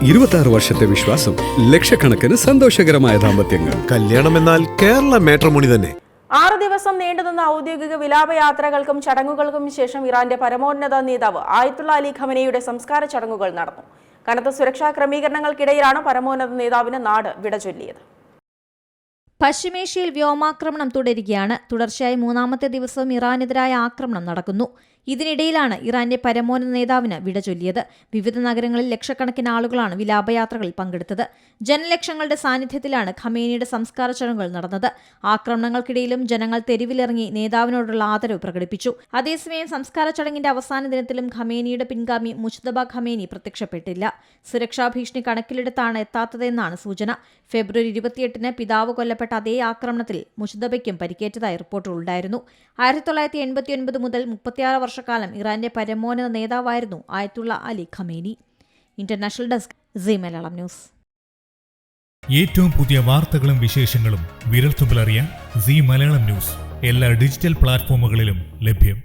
26 വർഷത്തെ വിശ്വാസം, ലക്ഷക്കണക്കിന് സന്തോഷകരമായ ദാമ്പത്യങ്ങൾ. കല്യാണം എന്നാൽ കേരള മാട്രിമോണി തന്നെ. 6 ദിവസം നീണ്ടുനിന്ന ഔദ്യോഗിക വിലാപയാത്രകൾക്കും ചടങ്ങുകൾക്കും ശേഷം ഇറാന്റെ പരമോന്നത നേതാവ് ആയത്തുള്ള അലി ഖമനയുടെ സംസ്കാര ചടങ്ങുകൾ നടന്നു. കനത്ത സുരക്ഷാ ക്രമീകരണങ്ങൾക്കിടെയാണ് പരമോന്നത നേതാവിന് നാട് വിട ചൊല്ലിയത്. പശ്ചിമേഷ്യയിൽ വ്യോമാക്രമണം തുടരുകയാണ്. തുടർച്ചയായി 3ാമത്തെ ദിവസവും ഇറാനെതിരായ ആക്രമണം നടക്കുന്നു. ഇതിനിടയിലാണ് ഇറാന്റെ പരമോന്നത നേതാവിന് വിട ചൊല്ലിയത്. വിവിധ നഗരങ്ങളിൽ ലക്ഷക്കണക്കിന് ആളുകളാണ് വിലാപയാത്രകളിൽ പങ്കെടുത്തത്. ജനലക്ഷങ്ങളുടെ സാന്നിധ്യത്തിലാണ് ഖമേനിയുടെ സംസ്കാര ചടങ്ങുകൾ നടന്നത്. ആക്രമണങ്ങൾക്കിടയിലും ജനങ്ങൾ തെരുവിലിറങ്ങി നേതാവിനോടുള്ള ആദരവ് പ്രകടിപ്പിച്ചു. അതേസമയം സംസ്കാര ചടങ്ങിന്റെ അവസാന ദിനത്തിലും ഖമേനിയുടെ പിൻഗാമി മുജ്തബ ഖമേനി പ്രത്യക്ഷപ്പെട്ടില്ല. സുരക്ഷാ ഭീഷണി കണക്കിലെടുത്താണ് എത്താത്തതെന്നാണ് സൂചന. ഫെബ്രുവരി 28-ന് പിതാവ് കൊല്ലപ്പെട്ട അതേ ആക്രമണത്തിൽ മുജ്തബയ്ക്കും പരിക്കേറ്റതായി റിപ്പോർട്ടുകളുണ്ടായിരുന്നു. 1989 മുതൽ 36 വർഷക്കാലം ഇറാന്റെ പരമോന്നത നേതാവായിരുന്നു Ayatollah Ali Khamenei. International desk Zee Malayalam news. ഏറ്റവും പുതിയ വാർത്തകളും വിശേഷങ്ങളും വിരൽത്തുമ്പിലറിയാൻ സീ മലയാളം ന്യൂസ് എല്ലാ ഡിജിറ്റൽ പ്ലാറ്റ്ഫോമുകളിലും ലഭ്യം.